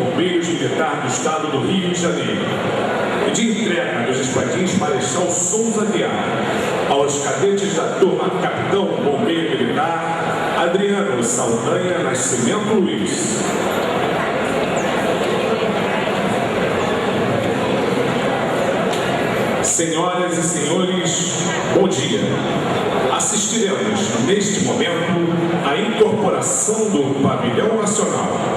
Bombeiros Militar do Estado do Rio de Janeiro e de entrega dos espadins Marechal Souza Guiar aos cadetes da turma Capitão Bombeiro Militar Adriano Saldanha Nascimento Luiz. Senhoras e senhores, bom dia. Assistiremos, neste momento, à incorporação do Pavilhão Nacional.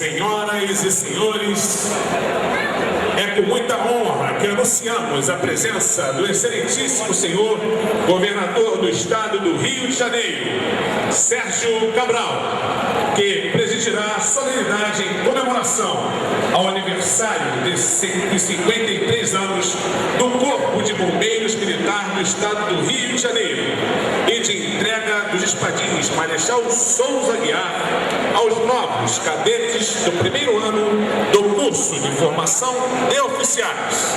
Senhoras e senhores, é com muita honra que anunciamos a presença do excelentíssimo senhor governador do estado do Rio de Janeiro, Sérgio Cabral, que presidirá a solenidade em comemoração ao aniversário de 153 anos do Corpo de Bombeiros Militar do estado do Rio de Janeiro e de entrega dos espadins Marechal Souza Aguiar aos novos cadetes do primeiro ano do curso de formação de oficiais.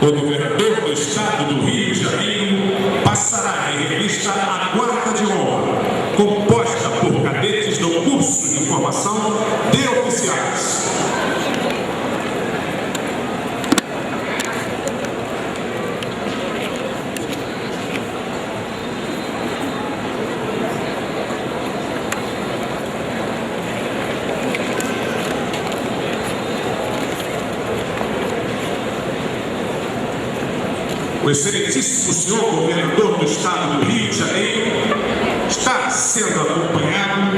O governador do estado do Rio de Janeiro passará em revista a guarda de honra, composta por cadetes do curso de formação de oficiais. O excelentíssimo senhor governador do estado do Rio de Janeiro está sendo acompanhado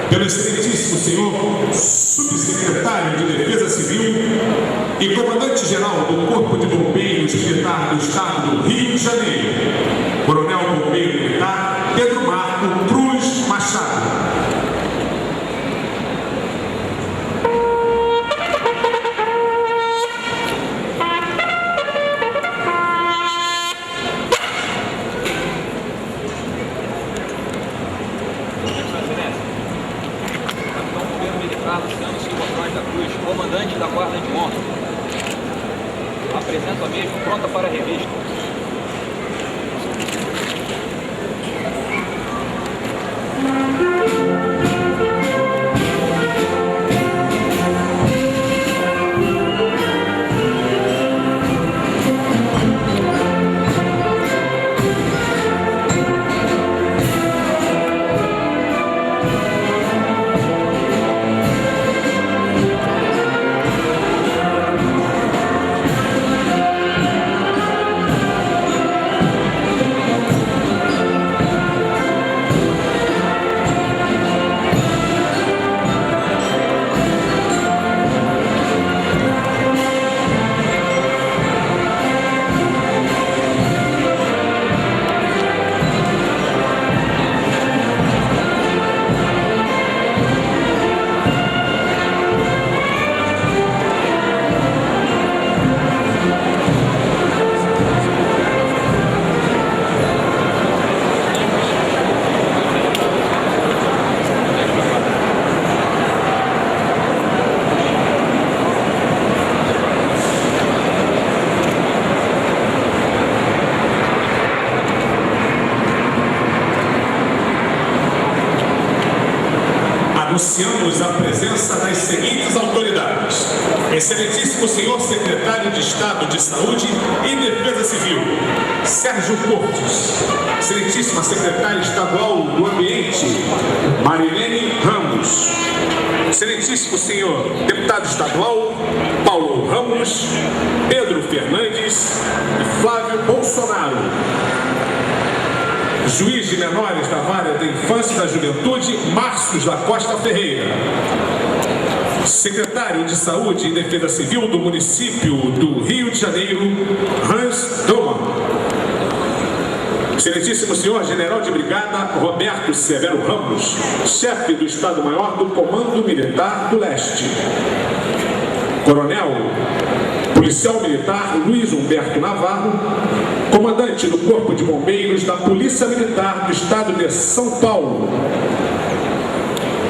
pelo excelentíssimo senhor subsecretário de Defesa Civil e comandante-geral do Corpo de Bombeiros Militar do estado do Rio de Janeiro, coronel bombeiro militar Pedro Marco Cruz Machado. Comandante da guarda de honra. Apresento a mesma pronta para revista. anunciamos a presença das seguintes autoridades: Excelentíssimo Senhor Secretário de Estado de Saúde e Defesa Civil, Sérgio Cortes. Excelentíssima Secretária Estadual do Ambiente, Marilene Ramos. Excelentíssimo Senhor Deputado Estadual, Paulo Ramos, Pedro Fernandes e Flávio Bolsonaro. Juiz de menores da Vara da Infância e da Juventude, Márcios da Costa Ferreira. Secretário de Saúde e Defesa Civil do município do Rio de Janeiro, Hans Doman. Excelentíssimo Senhor General de Brigada Roberto Severo Ramos, chefe do Estado-Maior do Comando Militar do Leste. Coronel Policial Militar Luiz Humberto Navarro, comandante do Corpo de Bombeiros da Polícia Militar do Estado de São Paulo.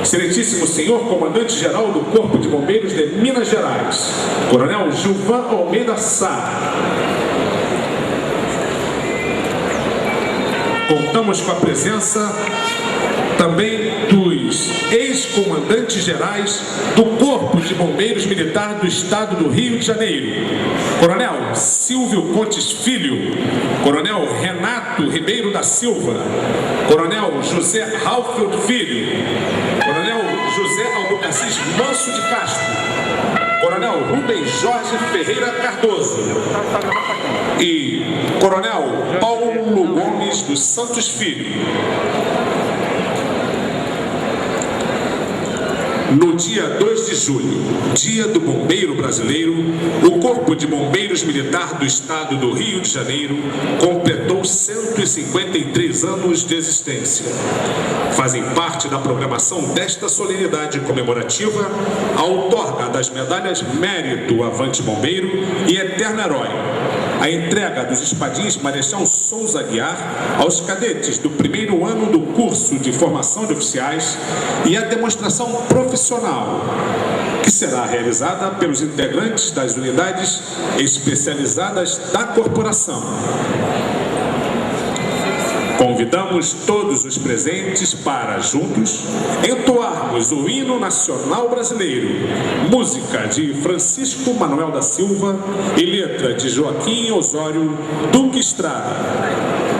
Excelentíssimo Senhor Comandante-Geral do Corpo de Bombeiros de Minas Gerais, Coronel Gilvan Almeida Sá. Contamos com a presença também dos ex-comandantes gerais do Corpo de Bombeiros Militar do Estado do Rio de Janeiro, Coronel Silvio Contes Filho, Coronel Renato Ribeiro da Silva, Coronel José Ralfield Filho, Coronel José Albuquerque Manso de Castro, Coronel Rubens Jorge Ferreira Cardoso e Coronel Paulo Gomes dos Santos Filho. No dia 2 de julho, Dia do Bombeiro Brasileiro, o Corpo de Bombeiros Militar do Estado do Rio de Janeiro completou 153 anos de existência. Fazem parte da programação desta solenidade comemorativa a outorga das medalhas Mérito Avante Bombeiro e Eterno Herói, a entrega dos espadins Marechal Souza Aguiar aos cadetes do primeiro ano do curso de formação de oficiais e a demonstração profissional, que será realizada pelos integrantes das unidades especializadas da corporação. Convidamos todos os presentes para, juntos, entoarmos o hino nacional brasileiro, música de Francisco Manuel da Silva e letra de Joaquim Osório Duque Estrada.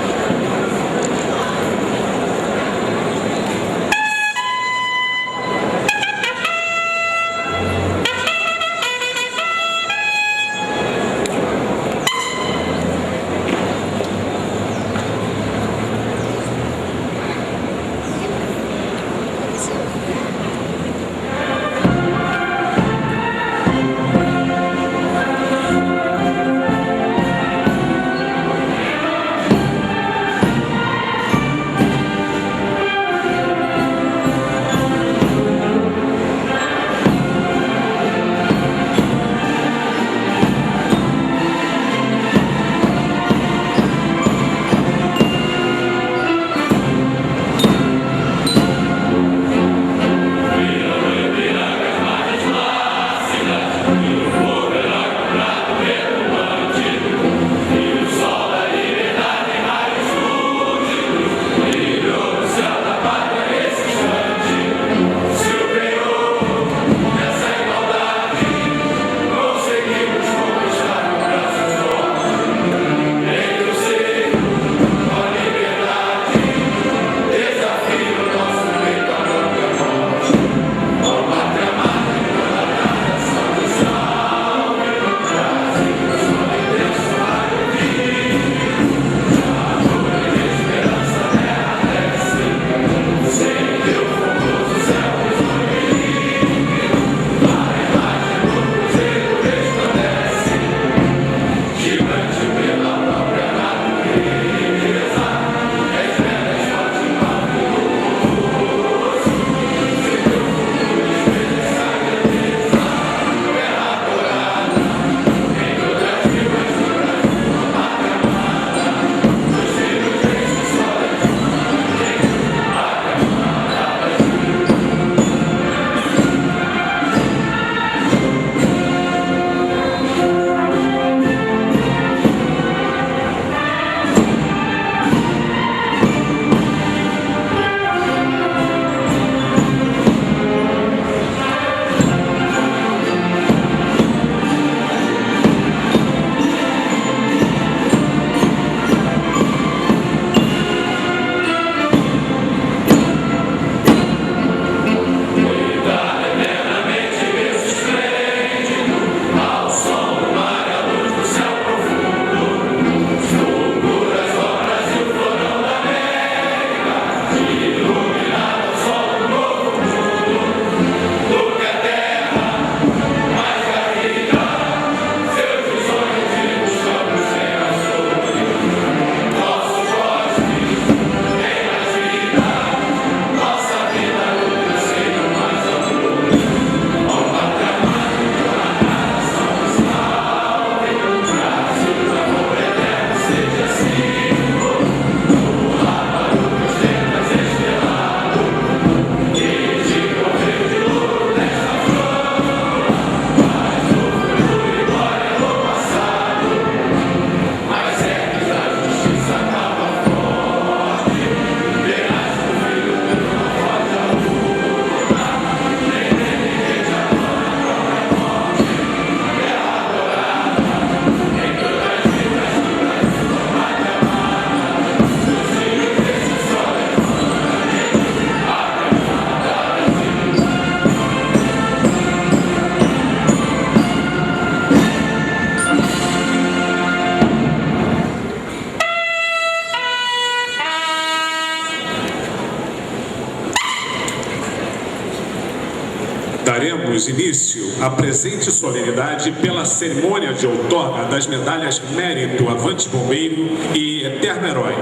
Daremos início à presente solenidade pela cerimônia de outorga das medalhas Mérito, Avante Bombeiro e Eterno Herói.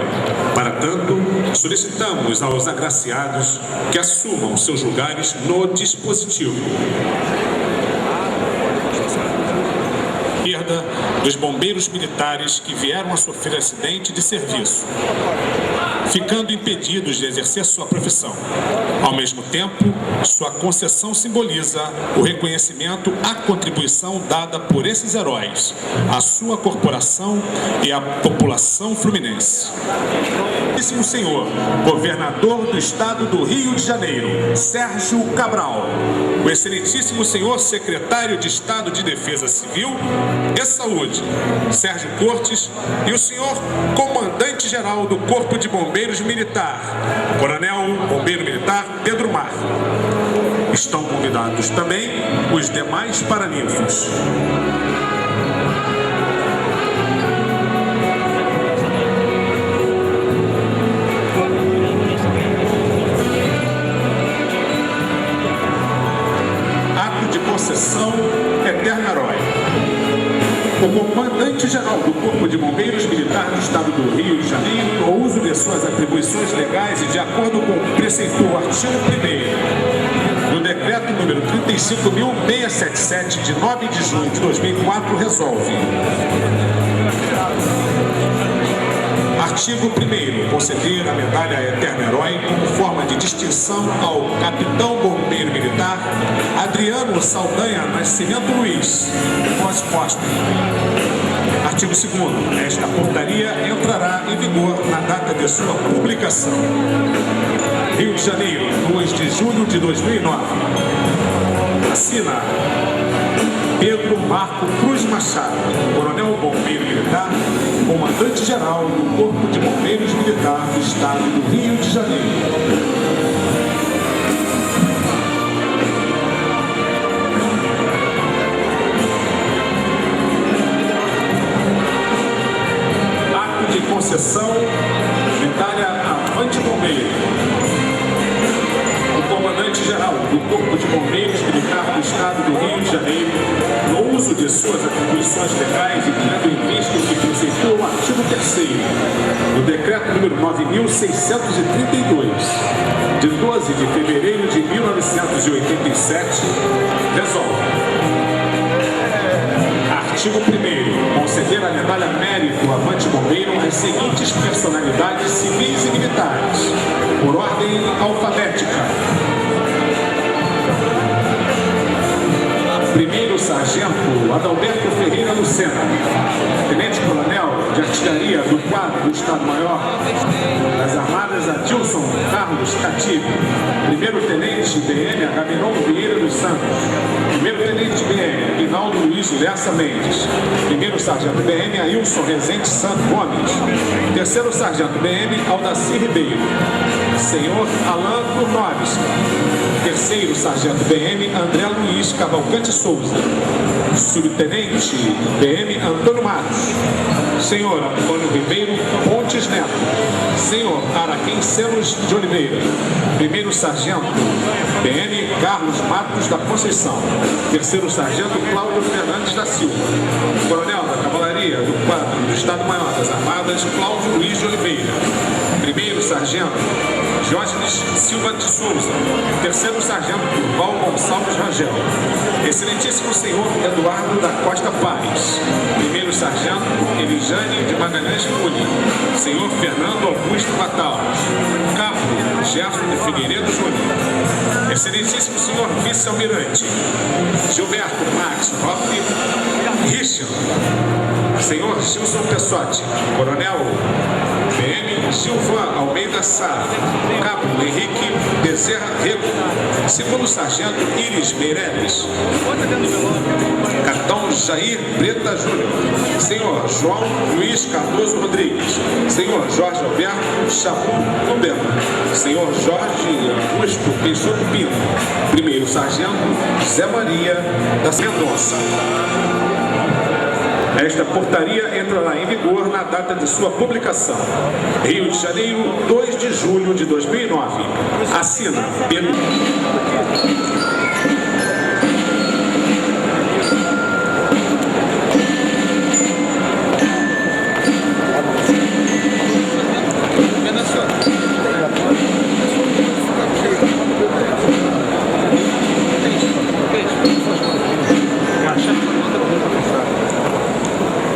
Para tanto, solicitamos aos agraciados que assumam seus lugares no dispositivo. Esquerda dos bombeiros militares que vieram a sofrer acidente de serviço, ficando impedidos de exercer sua profissão. Ao mesmo tempo, sua concessão simboliza o reconhecimento à contribuição dada por esses heróis, à sua corporação e à população fluminense. Excelentíssimo Senhor, Governador do Estado do Rio de Janeiro, Sérgio Cabral, o Excelentíssimo Senhor Secretário de Estado de Defesa Civil e Saúde, Sérgio Cortes, e o Senhor Comandante-Geral do Corpo de Bombeiros Militar, Coronel Bombeiro Militar Pedro Mar. Estão convidados também os demais paraninfos. Ato de concessão Eterno Herói. O Comandante-Geral do Corpo de Bombeiros Militar do Estado do Rio de Janeiro, no uso de suas atribuições legais e de acordo com o que preceitua o artigo 1º do Decreto número 35.677, de 9 de junho de 2004, resolve: Artigo 1º. Conceder a medalha Eterno Herói como forma de distinção ao Capitão Bombeiro Militar Adriano Saldanha Nascimento Luiz, pós-posto. Artigo 2º. Esta portaria entrará em vigor na data de sua publicação. Rio de Janeiro, 2 de julho de 2009. Assina Pedro Marco Cruz Machado, Coronel Bombeiro Militar, Comandante-Geral do Corpo de Bombeiros Militar do Estado do Rio de Janeiro. Concessão, medalha Avante Bombeiro. O Comandante-Geral do Corpo de Bombeiros Militar do Estado do Rio de Janeiro, no uso de suas atribuições legais e tendo em vista o que preceitua o artigo 3º do Decreto número 9.632, de 12 de fevereiro de 1987, resolve: Artigo 1º. Conceder a medalha Mérito Avante Bombeiro às seguintes personalidades civis e militares, por ordem alfabética. Primeiro Sargento Adalberto Ferreira Lucena, Tenente Coronel de Artilharia do 4º do Estado-Maior das Armadas Adilson Carlos Catibe, Primeiro Tenente BM Agamenon Vieira dos Santos, Primeiro Tenente BM Guinaldo Luiz Lessa Mendes, Primeiro Sargento BM Ailson Rezende Santos Gomes, Terceiro Sargento BM Aldacir Ribeiro, Senhor Alain Turnoves, Terceiro Sargento BM André Luiz Cavalcante Souza, Subtenente BM Antônio Matos, Senhor Antônio Ribeiro Pontes Neto, Senhor Araquém Celos de Oliveira, Primeiro Sargento BM Carlos Matos da Conceição, Terceiro Sargento Cláudio Fernandes da Silva, Coronel da Cavalaria do 4º do Estado-Maior das Armadas Cláudio Luiz de Oliveira, Primeiro Sargento Diógenes Silva de Souza, Terceiro Sargento Durval Gonçalves Rangel, Excelentíssimo Senhor Eduardo da Costa Paz, Primeiro Sargento Elijane de Magalhães Cunha, Senhor Fernando Augusto Bataus, Cabo Gerson de Figueiredo Júnior, Excelentíssimo Senhor Vice-Almirante Gilberto Max Hoff Richard, Senhor Gilson Pessotti, Coronel BM Gilvan Almeida Sá, Cabo Henrique Bezerra Rego, Segundo Sargento Iris Meireles, Capitão Jair Breta Júnior, Senhor João Luiz Cardoso Rodrigues, Senhor Jorge Alberto Chapu Lubena, Senhor Jorge Augusto Peixoto Pinto, Primeiro Sargento Zé Maria da Mendonça. Esta portaria entrará em vigor na data de sua publicação. Rio de Janeiro, 2 de julho de 2009. Assina Pedro.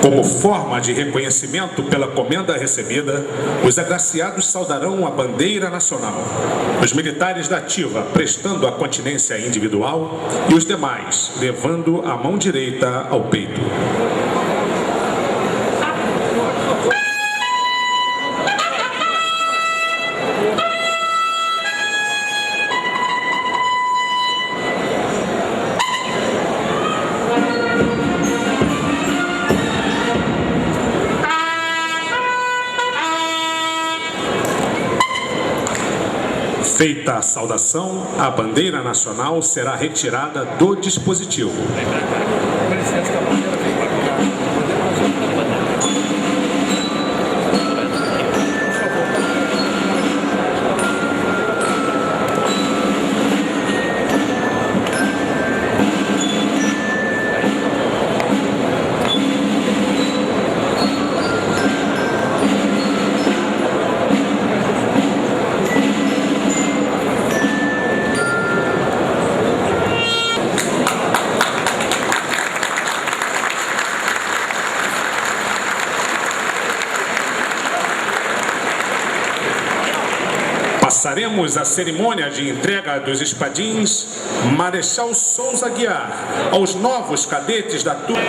Como forma de reconhecimento pela comenda recebida, os agraciados saudarão a bandeira nacional, os militares da ativa prestando a continência individual e os demais levando a mão direita ao peito. Feita a saudação, a bandeira nacional será retirada do dispositivo. Passaremos a cerimônia de entrega dos espadins Marechal Souza Aguiar aos novos cadetes da turma.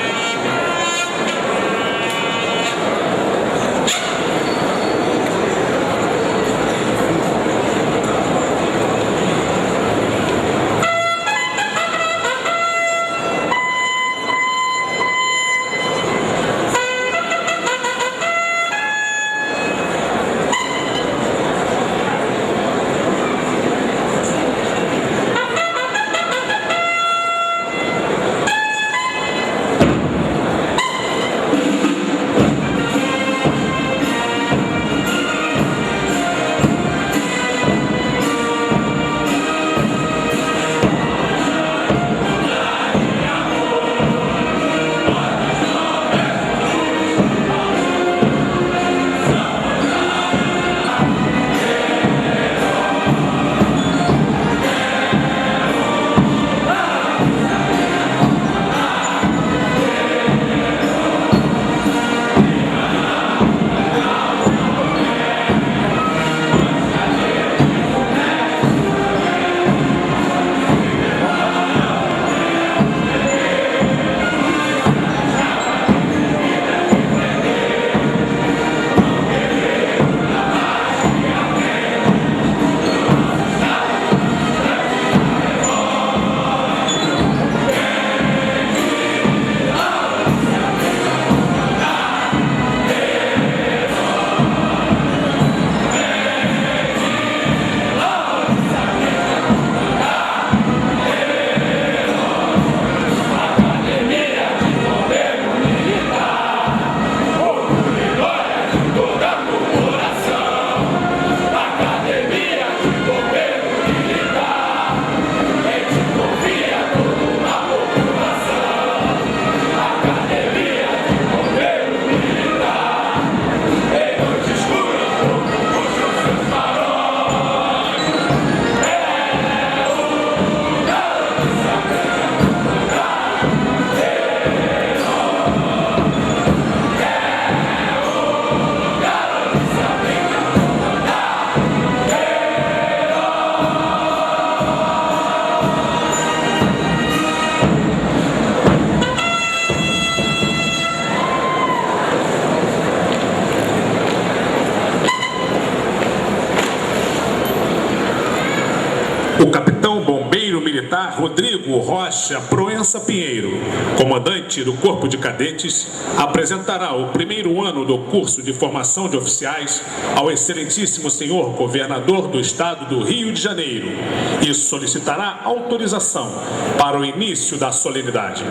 O capitão bombeiro militar Rodrigo Rocha Proença Pinheiro, comandante do Corpo de Cadetes, apresentará o primeiro ano do curso de formação de oficiais ao excelentíssimo senhor governador do estado do Rio de Janeiro e solicitará autorização para o início da solenidade.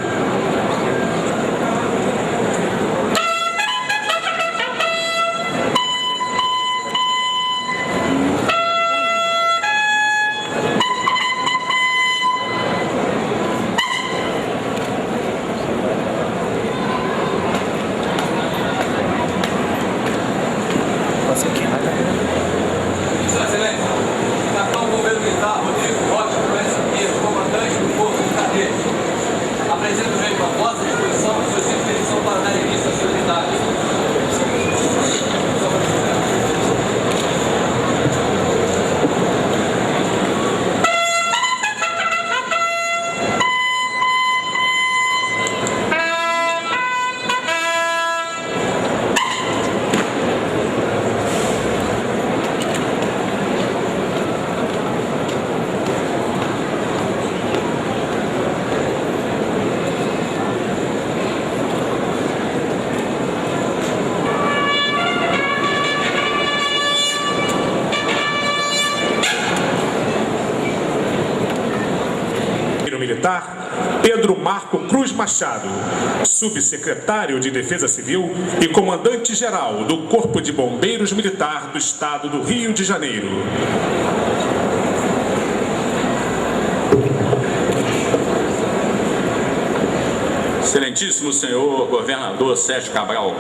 Apresento o rei Barbosa Pedro Marco Cruz Machado, subsecretário de Defesa Civil e comandante-geral do Corpo de Bombeiros Militar do Estado do Rio de Janeiro. Excelentíssimo senhor governador Sérgio Cabral,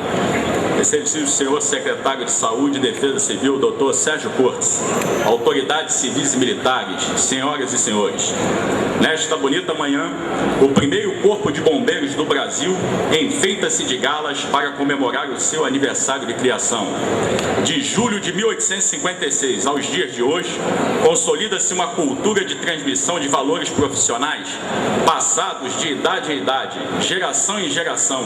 excelentíssimo senhor secretário de Saúde e Defesa Civil, doutor Sérgio Cortes, autoridades civis e militares, senhoras e senhores. Nesta bonita manhã, o primeiro Corpo de Bombeiros do Brasil enfeita-se de galas para comemorar o seu aniversário de criação. De julho de 1856 aos dias de hoje, consolida-se uma cultura de transmissão de valores profissionais, passados de idade em idade, geração em geração,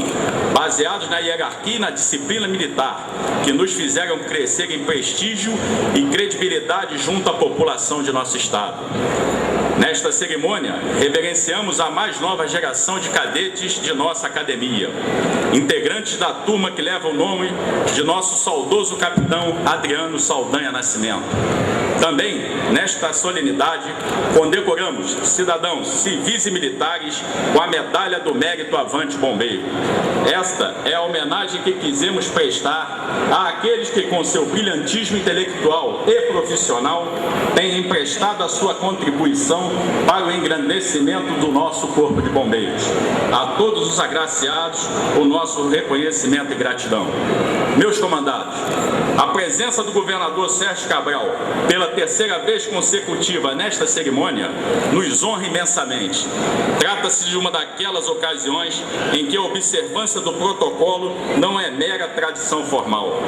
baseados na hierarquia e na disciplina militar, que nos fizeram crescer em prestígio e credibilidade junto à população de nosso Estado. Nesta cerimônia, reverenciamos a mais nova geração de cadetes de nossa academia, integrantes da turma que leva o nome de nosso saudoso capitão Adriano Saldanha Nascimento. Também, nesta solenidade, condecoramos cidadãos civis e militares com a Medalha do Mérito Avante Bombeiro. Esta é a homenagem que quisemos prestar àqueles que, com seu brilhantismo intelectual e profissional, têm emprestado a sua contribuição para o engrandecimento do nosso Corpo de Bombeiros. A todos os agraciados, o nosso reconhecimento e gratidão. Meus comandados, a presença do governador Sérgio Cabral, pela terceira vez consecutiva nesta cerimônia, nos honra imensamente. Trata-se de uma daquelas ocasiões em que a observância do protocolo não é mera tradição formal.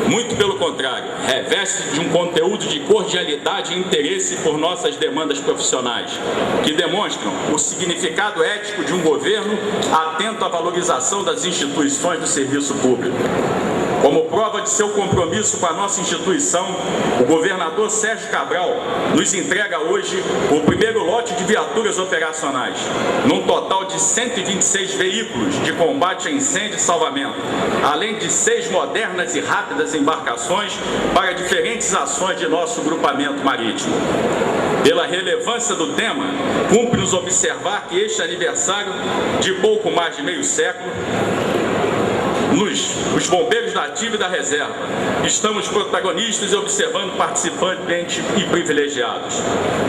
Muito pelo contrário, reveste de um conteúdo de cordialidade e interesse por nossas demandas profissionais, que demonstram o significado ético de um governo atento à valorização das instituições do serviço público. Como prova de seu compromisso com a nossa instituição, o governador Sérgio Cabral nos entrega hoje o primeiro lote de viaturas operacionais, num total de 126 veículos de combate a incêndio e salvamento, além de 6 modernas e rápidas embarcações para diferentes ações de nosso grupamento marítimo. Pela relevância do tema, cumpre-nos observar que este aniversário de pouco mais de meio século, os bombeiros da ativa e da reserva, estamos protagonistas e observando participantes e privilegiados,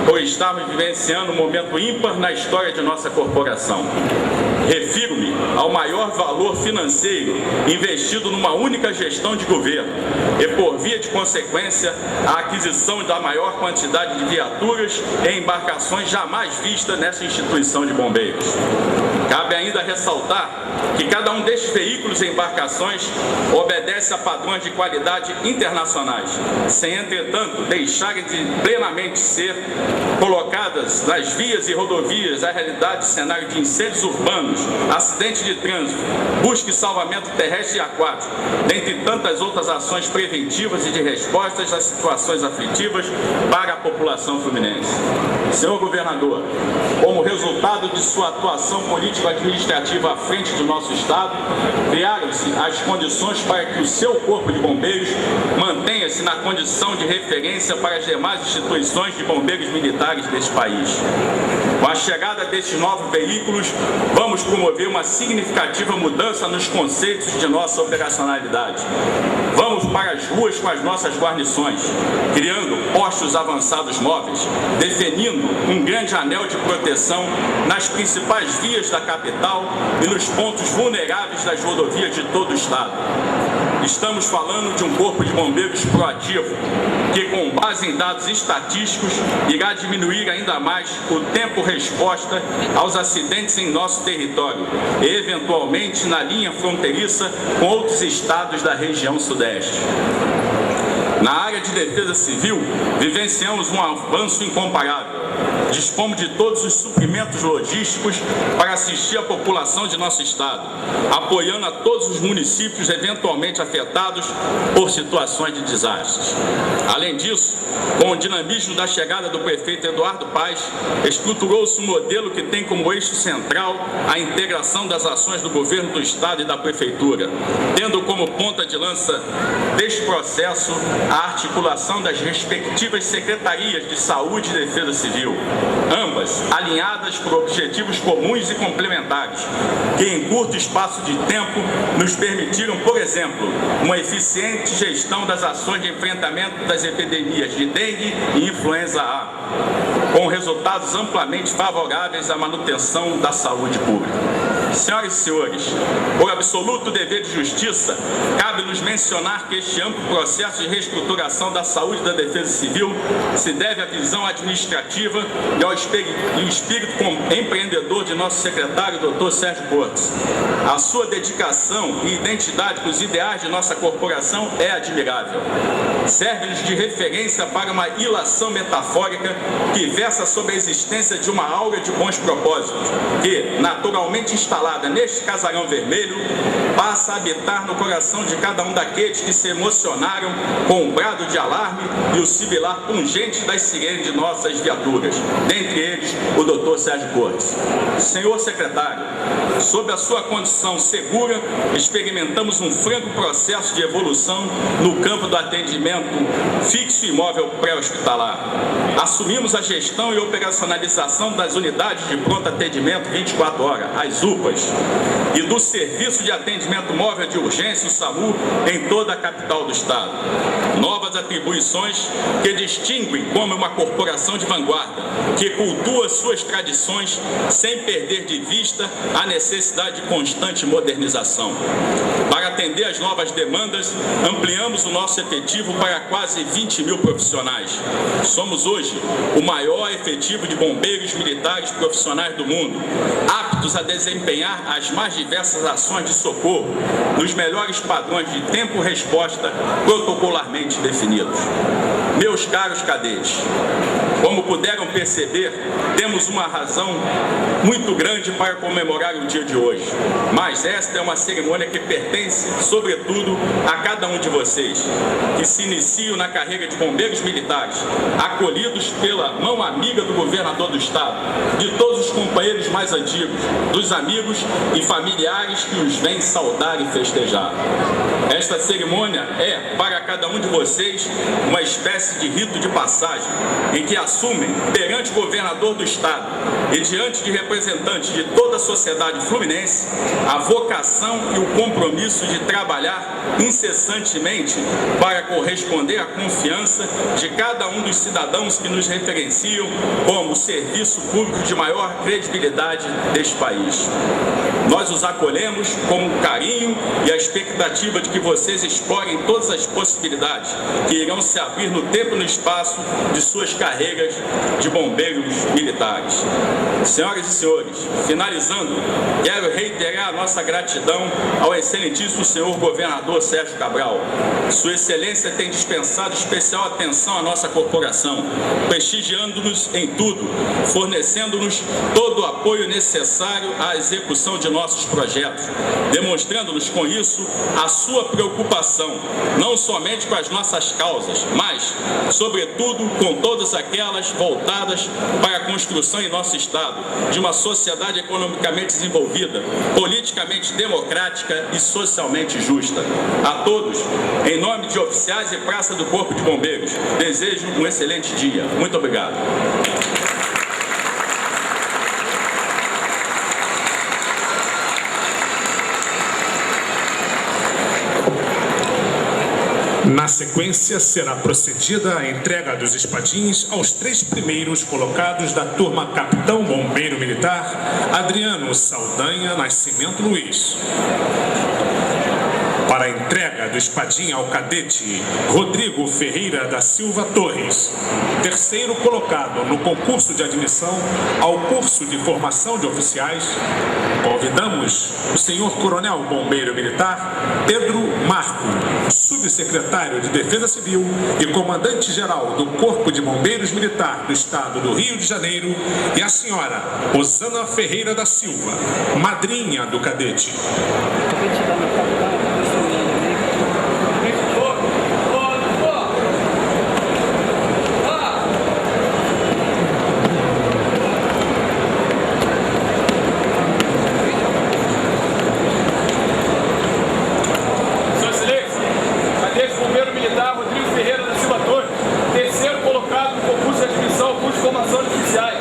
pois estamos vivenciando um momento ímpar na história de nossa corporação. Refiro-me ao maior valor financeiro investido numa única gestão de governo e, por via de consequência, a aquisição da maior quantidade de viaturas e embarcações jamais vista nessa instituição de bombeiros. Cabe ainda ressaltar que cada um destes veículos e embarcações obedece a padrões de qualidade internacionais, sem, entretanto, deixarem de plenamente ser colocadas nas vias e rodovias a realidade de cenário de incêndios urbanos, acidentes de trânsito, busca e salvamento terrestre e aquático, dentre tantas outras ações preventivas e de respostas às situações aflitivas para a população fluminense. Senhor governador, como resultado de sua atuação político-administrativa à frente do nosso Estado, criaram-se as condições para que o seu Corpo de Bombeiros mantenha-se na condição de referência para as demais instituições de bombeiros militares deste país. Com a chegada destes novos veículos, vamos promover uma significativa mudança nos conceitos de nossa operacionalidade. Vamos para as ruas com as nossas guarnições, criando postos avançados móveis, definindo um grande anel de proteção nas principais vias da capital e nos pontos vulneráveis das rodovias de todo o Estado. Estamos falando de um Corpo de Bombeiros proativo, que, com base em dados estatísticos, irá diminuir ainda mais o tempo-resposta aos acidentes em nosso território e, eventualmente, na linha fronteiriça com outros estados da região sudeste. Na área de defesa civil, vivenciamos um avanço incomparável. Dispomos de todos os suprimentos logísticos para assistir a população de nosso estado, apoiando a todos os municípios eventualmente afetados por situações de desastres. Além disso, com o dinamismo da chegada do prefeito Eduardo Paes, estruturou-se um modelo que tem como eixo central a integração das ações do governo do estado e da prefeitura, tendo como ponta de lança deste processo a articulação das respectivas secretarias de saúde e defesa civil, ambas próximas, alinhadas por objetivos comuns e complementares, que em curto espaço de tempo nos permitiram, por exemplo, uma eficiente gestão das ações de enfrentamento das epidemias de dengue e influenza A, com resultados amplamente favoráveis à manutenção da saúde pública. Senhoras e senhores, por absoluto dever de justiça, cabe-nos mencionar que este amplo processo de reestruturação da saúde e da defesa civil se deve à visão administrativa e ao espírito empreendedor de nosso secretário, Dr. Sérgio Cortes. A sua dedicação e identidade com os ideais de nossa corporação é admirável. Serve-nos de referência para uma ilação metafórica que versa sobre a existência de uma aura de bons propósitos, que, naturalmente instalada neste casarão vermelho, passa a habitar no coração de cada um daqueles que se emocionaram com o brado de alarme e o sibilar pungente das sirenes de nossas viaturas, dentre eles o Dr. Sérgio Cortes. Senhor secretário, sob a sua condição segura, experimentamos um franco processo de evolução no campo do atendimento fixo e móvel pré-hospitalar. Assumimos a gestão e operacionalização das unidades de pronto atendimento 24 horas, as UPAs, e do Serviço de Atendimento Móvel de Urgência, o SAMU, em toda a capital do Estado. Novas atribuições que distinguem como uma corporação de vanguarda, que cultua suas tradições sem perder de vista a necessidade de constante modernização. Para atender às novas demandas, ampliamos o nosso efetivo para quase 20 mil profissionais. Somos hoje o maior efetivo de bombeiros militares profissionais do mundo, aptos a desempenhar as mais diversas ações de socorro nos melhores padrões de tempo-resposta protocolarmente definidos. Meus caros cadetes, como puderam perceber, temos uma razão muito grande para comemorar o dia de hoje, mas esta é uma cerimônia que pertence, sobretudo, a cada um de vocês, que se iniciam na carreira de bombeiros militares, acolhidos pela mão amiga do governador do Estado, de todos os companheiros mais antigos, dos amigos e familiares que os vêm saudar e festejar. Esta cerimônia é, para cada um de vocês, uma espécie de rito de passagem, em que assumem, perante o governador do Estado e diante de representantes de toda a sociedade fluminense, a vocação e o compromisso de trabalhar incessantemente para corresponder à confiança de cada um dos cidadãos que nos referenciam como o serviço público de maior credibilidade deste país. Nós os acolhemos com carinho e a expectativa de que vocês explorem todas as possibilidades que irão se abrir no tempo e no espaço de suas carreiras de bombeiros militares. Senhoras e senhores, finalizando, quero reiterar a nossa gratidão ao excelentíssimo senhor governador Sérgio Cabral. Sua excelência tem dispensado especial atenção à nossa corporação, prestigiando-nos em tudo, fornecendo-nos todo o apoio necessário à execução de nossos projetos, demonstrando-nos com isso a sua preocupação, não somente com as nossas causas, mas, sobretudo, com todas aquelas voltadas para a construção em nosso Estado de uma sociedade economicamente desenvolvida, politicamente democrática e socialmente justa. A todos, em nome de oficiais e praça do Corpo de Bombeiros, desejo um excelente dia. Muito obrigado. Na sequência, será procedida a entrega dos espadins aos 3 primeiros colocados da turma Capitão Bombeiro Militar, Adriano Saldanha Nascimento Luiz. Para a entrega do espadim ao cadete Rodrigo Ferreira da Silva Torres, terceiro colocado no concurso de admissão ao curso de formação de oficiais, convidamos o senhor Coronel Bombeiro Militar Pedro Marco, subsecretário de Defesa Civil e comandante-geral do Corpo de Bombeiros Militar do Estado do Rio de Janeiro, e a senhora Rosana Ferreira da Silva, madrinha do cadete. Formação de oficiais.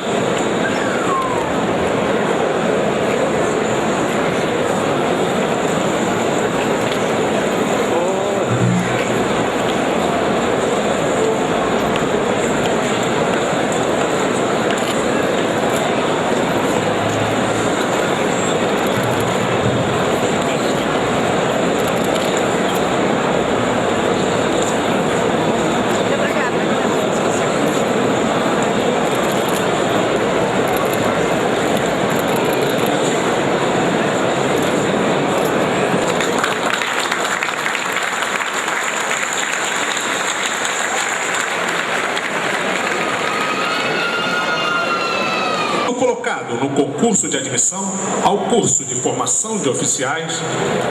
de admissão ao curso de formação de oficiais,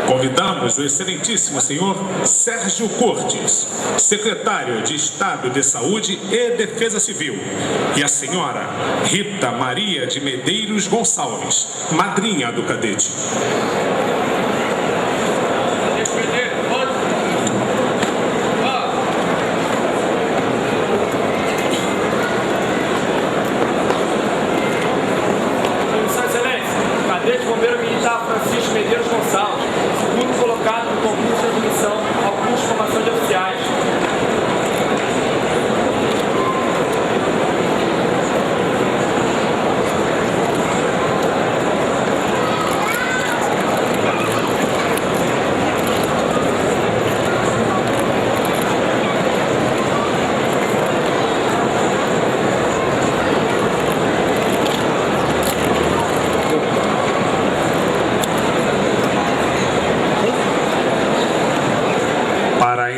convidamos o excelentíssimo senhor Sérgio Cortes, secretário de Estado de Saúde e Defesa Civil, e a senhora Rita Maria de Medeiros Gonçalves, madrinha do cadete. Cadete Bombeiro Militar Francisco Medeiros Gonçalves, segundo colocado no concurso de admissão ao curso de formação de oficiais.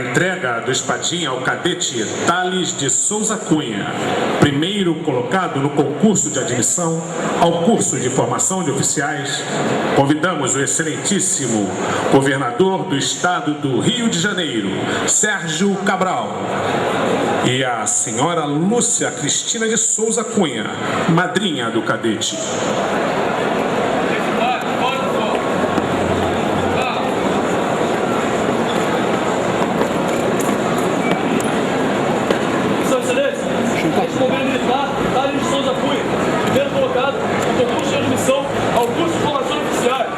Entrega do espadinho ao cadete Thales de Souza Cunha, primeiro colocado no concurso de admissão ao curso de formação de oficiais, convidamos o excelentíssimo governador do estado do Rio de Janeiro, Sérgio Cabral, e a senhora Lúcia Cristina de Souza Cunha, madrinha do cadete. Bombeiro Militar, Thales de Souza Cunha, primeiro colocado no concurso de admissão ao curso de formação de oficiais.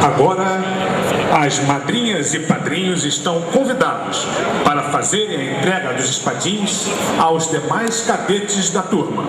Agora, as madrinhas e padrinhos estão convidados para fazerem a entrega dos espadins aos demais cadetes da turma.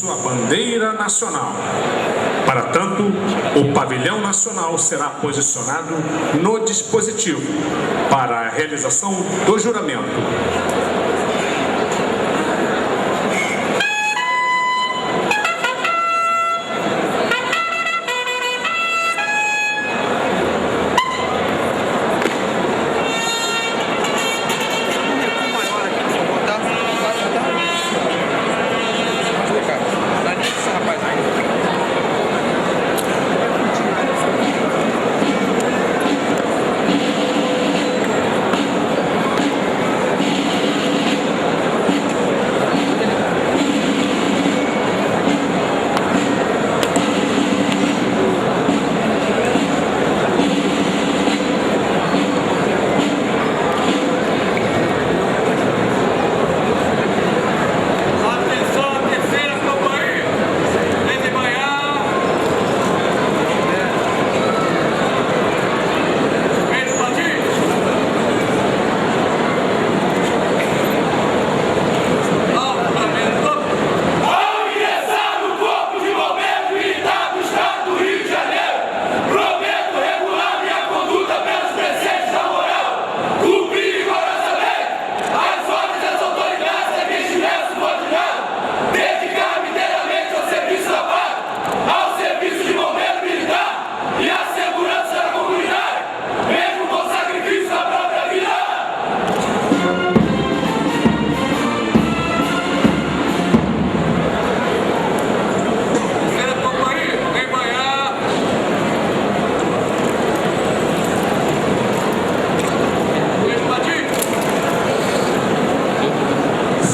A bandeira nacional. Para tanto, o pavilhão nacional será posicionado no dispositivo para a realização do juramento.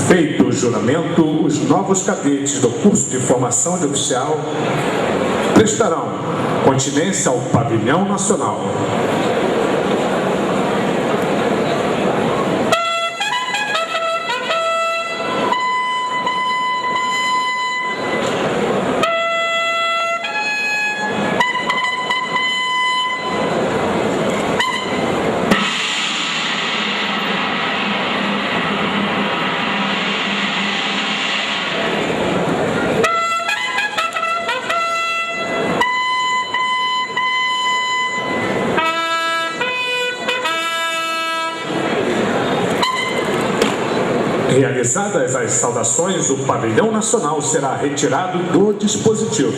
Feito o juramento, os novos cadetes do curso de formação de oficial prestarão continência ao pavilhão nacional. Realizadas as saudações, o pavilhão nacional será retirado do dispositivo.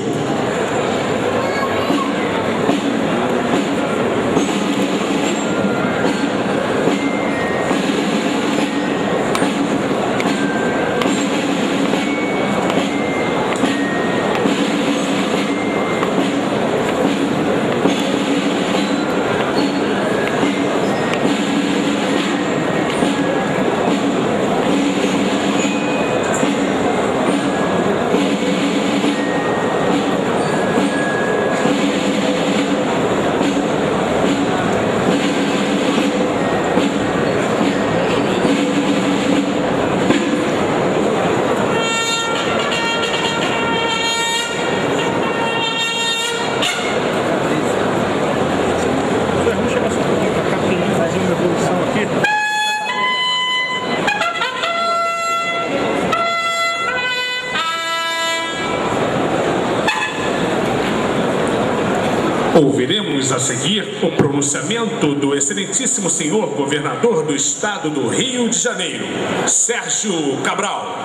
Ouviremos a seguir o pronunciamento do excelentíssimo senhor governador do estado do Rio de Janeiro, Sérgio Cabral.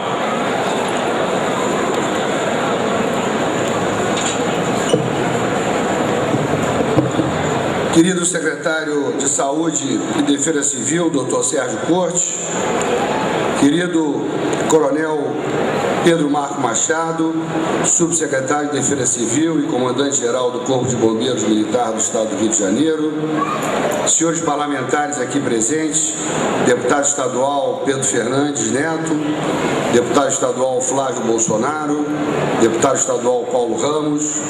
Querido secretário de Saúde e Defesa Civil, Dr. Sérgio Cortes, querido coronel Pedro Marco Machado, subsecretário de Defesa Civil e comandante-geral do Corpo de Bombeiros Militar do Estado do Rio de Janeiro, senhores parlamentares aqui presentes, deputado estadual Pedro Fernandes Neto, deputado estadual Flávio Bolsonaro, deputado estadual Paulo Ramos,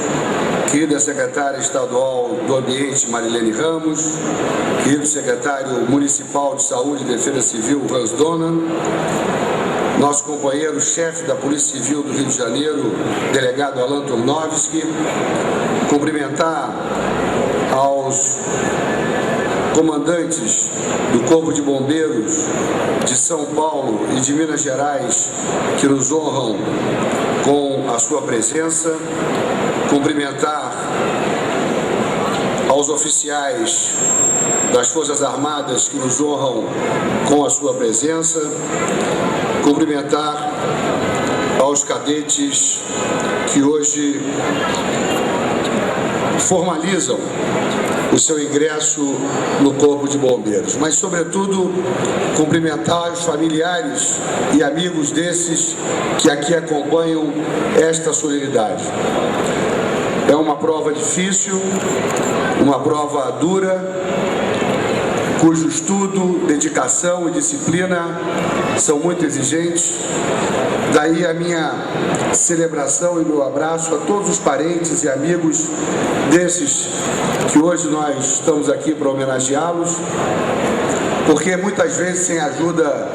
querida secretária estadual do Ambiente Marilene Ramos, querido secretário municipal de Saúde e Defesa Civil Hans Donan, nosso companheiro chefe da Polícia Civil do Rio de Janeiro, delegado Alan Turnovski, cumprimentar aos comandantes do Corpo de Bombeiros de São Paulo e de Minas Gerais que nos honram com a sua presença, cumprimentar aos oficiais das Forças Armadas que nos honram com a sua presença, cumprimentar aos cadetes que hoje formalizam o seu ingresso no Corpo de Bombeiros, mas, sobretudo, cumprimentar os familiares e amigos desses que aqui acompanham esta solenidade. É uma prova difícil, uma prova dura, cujo estudo, dedicação e disciplina são muito exigentes. Daí a minha celebração e meu abraço a todos os parentes e amigos desses que hoje nós estamos aqui para homenageá-los, porque muitas vezes sem a ajuda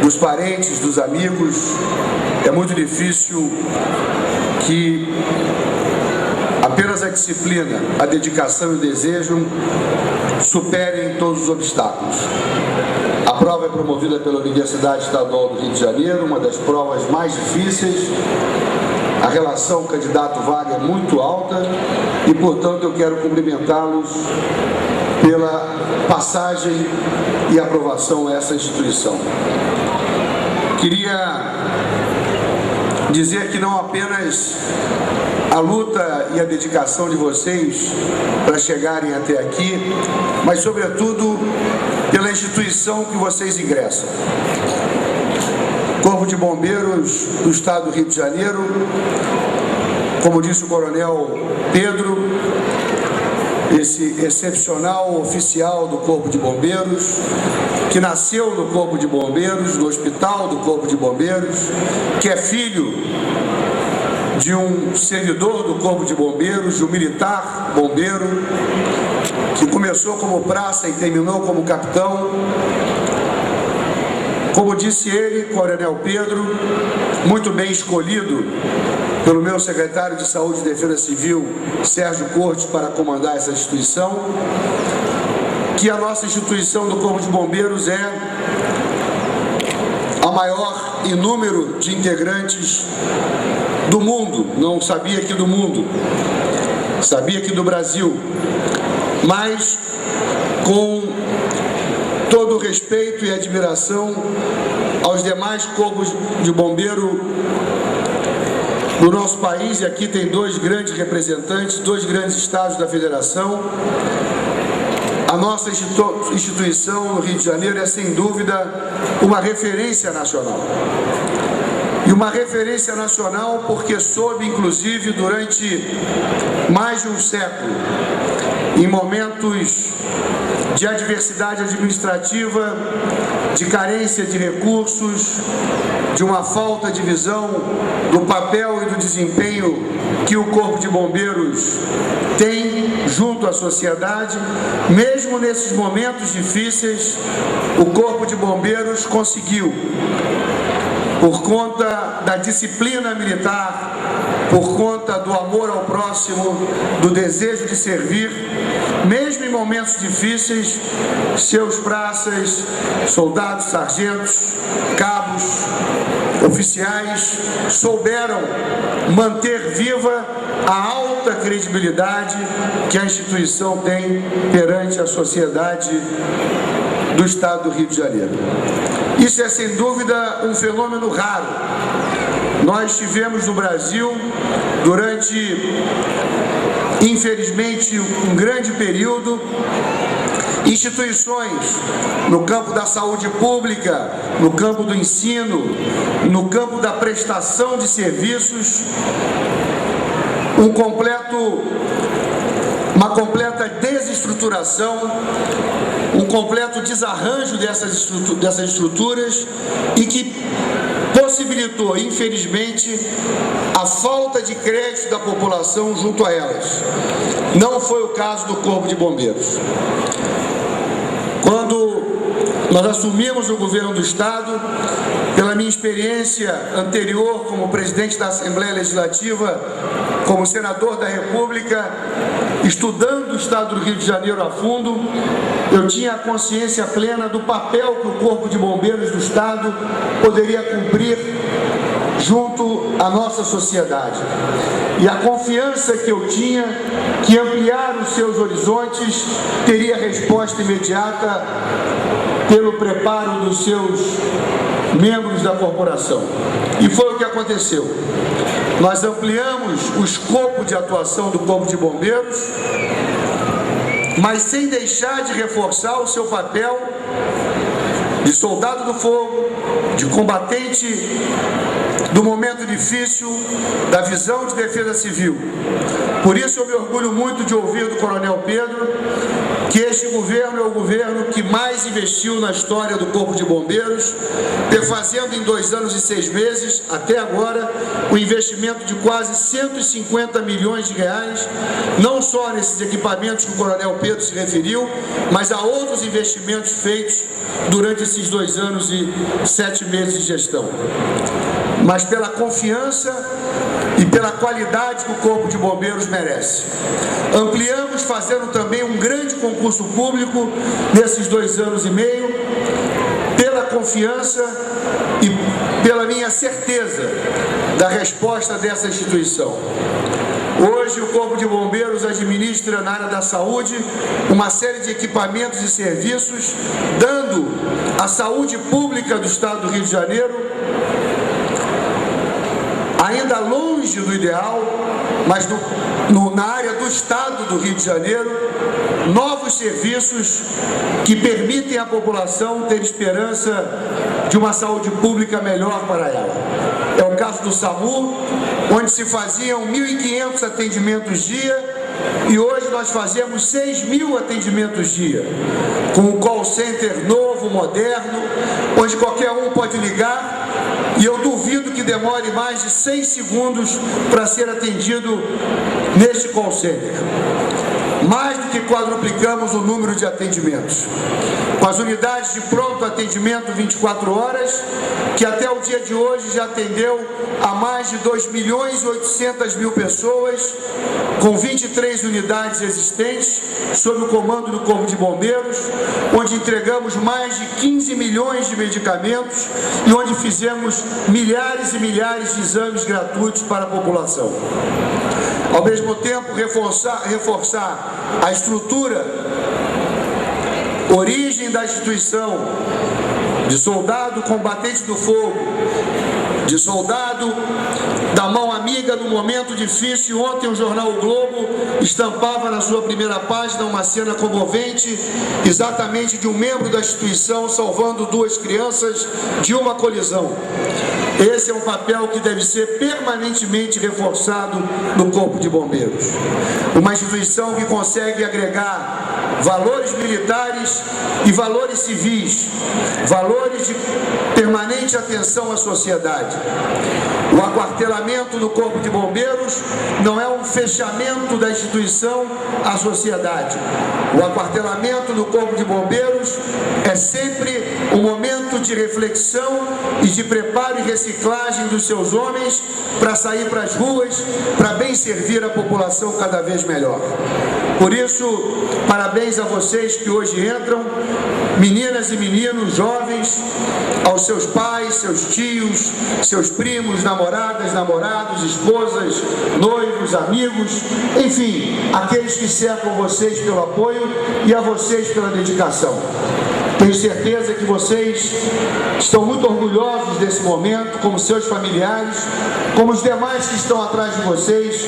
dos parentes, dos amigos, é muito difícil que apenas a disciplina, a dedicação e o desejo superem todos os obstáculos. A prova é promovida pela Universidade Estadual do Rio de Janeiro, uma das provas mais difíceis. A relação candidato-vaga é muito alta e, portanto, eu quero cumprimentá-los pela passagem e aprovação a essa instituição. Queria dizer que não apenas a luta e a dedicação de vocês para chegarem até aqui, mas, sobretudo, pela instituição que vocês ingressam. Corpo de Bombeiros do Estado do Rio de Janeiro, como disse o coronel Pedro, esse excepcional oficial do Corpo de Bombeiros, que nasceu no Corpo de Bombeiros, no Hospital do Corpo de Bombeiros, que é filho de um servidor do Corpo de Bombeiros, de um militar bombeiro, que começou como praça e terminou como capitão. Como disse ele, Coronel Pedro, muito bem escolhido pelo meu secretário de Saúde e Defesa Civil, Sérgio Cortes, para comandar essa instituição, que a nossa instituição do Corpo de Bombeiros é a maior em número de integrantes do mundo. Não sabia que do mundo, sabia que do Brasil, mas com todo o respeito e admiração aos demais corpos de bombeiro do nosso país, e aqui tem dois grandes representantes, dois grandes estados da federação. A nossa instituição no Rio de Janeiro é, sem dúvida, uma referência nacional. E uma referência nacional porque soube, inclusive, durante mais de um século, em momentos de adversidade administrativa, de carência de recursos, de uma falta de visão do papel e do desempenho que o Corpo de Bombeiros tem junto à sociedade, mesmo nesses momentos difíceis, o Corpo de Bombeiros conseguiu, por conta da disciplina militar, por conta do amor ao próximo, do desejo de servir, mesmo em momentos difíceis, seus praças, soldados, sargentos, cabos, oficiais, souberam manter viva a alta credibilidade que a instituição tem perante a sociedade do Estado do Rio de Janeiro. Isso é, sem dúvida, um fenômeno raro. Nós tivemos no Brasil, durante, infelizmente, um grande período, instituições no campo da saúde pública, no campo do ensino, no campo da prestação de serviços, uma completa desestruturação, um completo desarranjo dessas estruturas, e que possibilitou, infelizmente, a falta de crédito da população junto a elas. Não foi o caso do Corpo de Bombeiros. Quando nós assumimos o governo do Estado, pela minha experiência anterior como presidente da Assembleia Legislativa, como senador da República, estudando o Estado do Rio de Janeiro a fundo, eu tinha a consciência plena do papel que o Corpo de Bombeiros do Estado poderia cumprir junto à nossa sociedade. E a confiança que eu tinha que ampliar os seus horizontes teria resposta imediata pelo preparo dos seus membros da corporação. E foi o que aconteceu. Nós ampliamos o escopo de atuação do Corpo de Bombeiros, mas sem deixar de reforçar o seu papel de soldado do fogo, de combatente do momento difícil, da visão de defesa civil. Por isso eu me orgulho muito de ouvir do Coronel Pedro que este governo é o governo que mais investiu na história do Corpo de Bombeiros, perfazendo em 2 anos e 6 meses, até agora, o investimento de quase 150 milhões de reais, não só nesses equipamentos que o Coronel Pedro se referiu, mas a outros investimentos feitos durante esses 2 anos e 7 meses de gestão. Mas pela confiança e pela qualidade que o Corpo de Bombeiros merece. Ampliamos, fazendo também um grande concurso público nesses 2 anos e meio, pela confiança e pela minha certeza da resposta dessa instituição. Hoje o Corpo de Bombeiros administra na área da saúde uma série de equipamentos e serviços, dando à saúde pública do Estado do Rio de Janeiro, ainda longe do ideal, mas na área do Estado do Rio de Janeiro, novos serviços que permitem à população ter esperança de uma saúde pública melhor para ela. É o caso do SAMU, onde se faziam 1.500 atendimentos dia e hoje nós fazemos 6.000 atendimentos dia, com um call center novo, moderno, onde qualquer um pode ligar, e eu duvido que demore mais de 6 segundos para ser atendido neste call center. Mais do que quadruplicamos o número de atendimentos. Com as unidades de pronto atendimento 24 horas, que até o dia de hoje já atendeu a mais de 2.800.000 pessoas, com 23 unidades existentes, sob o comando do Corpo de Bombeiros, onde entregamos mais de 15 milhões de medicamentos e onde fizemos milhares e milhares de exames gratuitos para a população. Ao mesmo tempo, reforçar a estrutura, origem da instituição, de soldado combatente do fogo, de soldado da mão amiga no momento difícil. Ontem o jornal O Globo estampava na sua primeira página uma cena comovente, exatamente de um membro da instituição salvando 2 crianças de uma colisão. Esse é um papel que deve ser permanentemente reforçado no Corpo de Bombeiros. Uma instituição que consegue agregar valores militares e valores civis, valores de permanente atenção à sociedade. O aquartelamento no Corpo de Bombeiros não é um fechamento da instituição à sociedade. O aquartelamento no Corpo de Bombeiros é sempre um momento de reflexão e de preparo e reciclagem dos seus homens para sair para as ruas, para bem servir a população cada vez melhor. Por isso, parabéns a vocês que hoje entram, meninas e meninos, jovens, aos seus pais, seus tios, seus primos, namoradas, namorados, esposas, noivos, amigos, enfim, aqueles que cercam vocês pelo apoio e a vocês pela dedicação. Tenho certeza que vocês estão muito orgulhosos desse momento, como seus familiares, como os demais que estão atrás de vocês,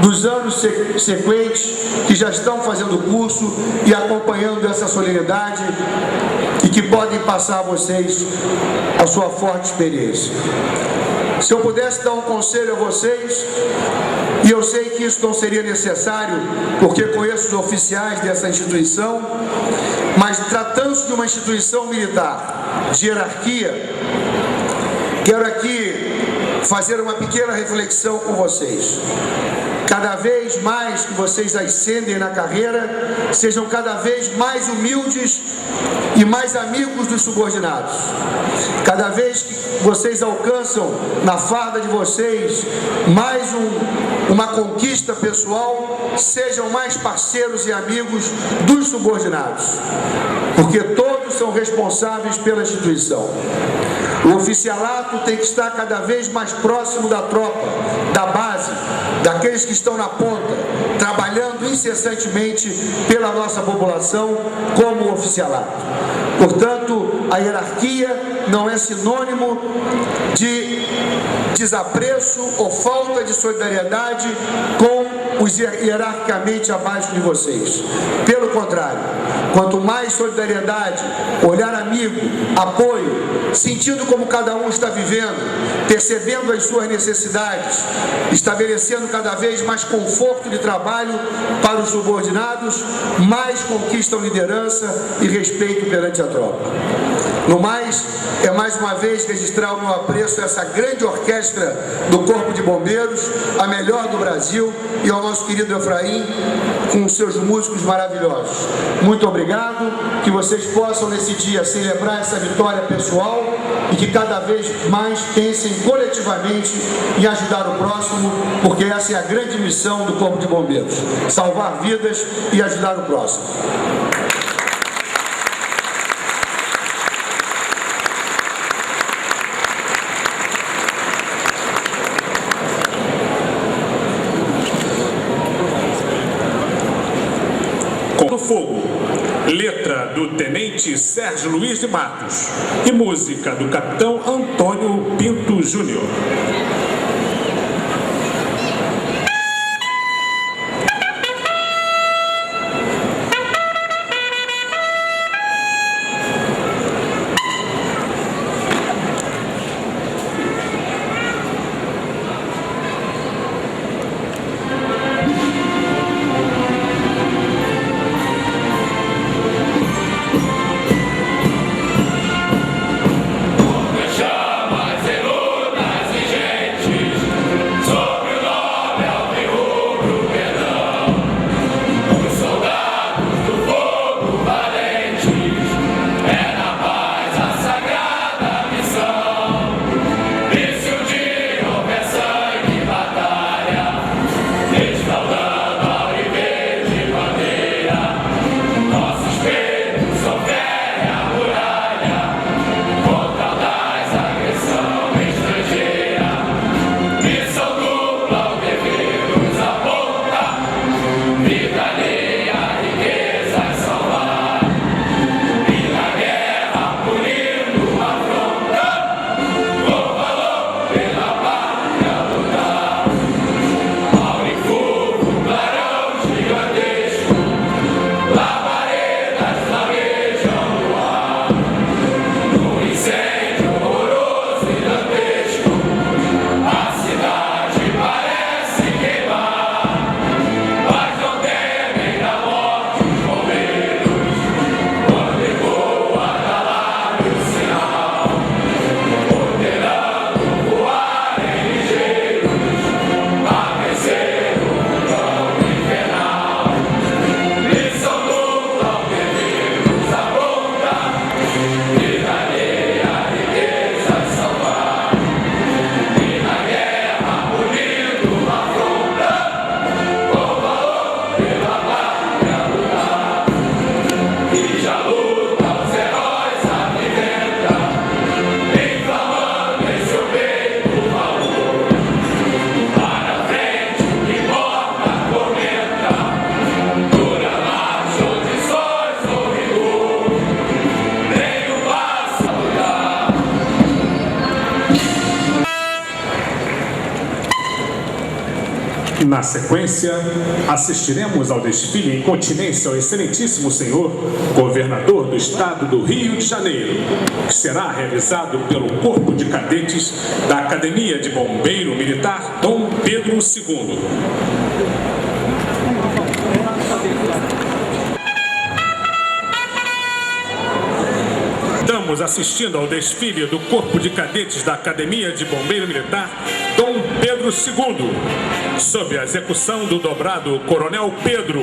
dos anos sequentes, que já estão fazendo o curso e acompanhando essa solenidade e que podem passar a vocês a sua forte experiência. Se eu pudesse dar um conselho a vocês, e eu sei que isso não seria necessário, porque conheço os oficiais dessa instituição, mas tratando-se de uma instituição militar de hierarquia, quero aqui fazer uma pequena reflexão com vocês. Cada vez mais que vocês ascendem na carreira, sejam cada vez mais humildes e mais amigos dos subordinados. Cada vez que vocês alcançam na farda de vocês mais uma conquista pessoal, sejam mais parceiros e amigos dos subordinados, porque todos são responsáveis pela instituição. O oficialato tem que estar cada vez mais próximo da tropa, da base, daqueles que estão na ponta, trabalhando incessantemente pela nossa população como oficialato. Portanto, a hierarquia não é sinônimo de desapreço ou falta de solidariedade com os hierarquicamente abaixo de vocês. Pelo contrário, quanto mais solidariedade, olhar amigo, apoio, sentindo como cada um está vivendo, percebendo as suas necessidades, estabelecendo cada vez mais conforto de trabalho para os subordinados, mais conquistam liderança e respeito perante a tropa. No mais, é mais uma vez registrar o meu apreço a essa grande orquestra do Corpo de Bombeiros, a melhor do Brasil, e ao nosso querido Efraim, com seus músicos maravilhosos. Muito obrigado, que vocês possam nesse dia celebrar essa vitória pessoal e que cada vez mais pensem coletivamente em ajudar o próximo, porque essa é a grande missão do Corpo de Bombeiros, salvar vidas e ajudar o próximo. Do Fogo, letra do Tenente Sérgio Luiz de Matos e música do Capitão Antônio Pinto Júnior. Na sequência, assistiremos ao desfile em continência ao excelentíssimo senhor governador do estado do Rio de Janeiro, que será realizado pelo Corpo de Cadetes da Academia de Bombeiro Militar Dom Pedro II. Estamos assistindo ao desfile do Corpo de Cadetes da Academia de Bombeiro Militar Dom Pedro II, sob a execução do dobrado Coronel Pedro,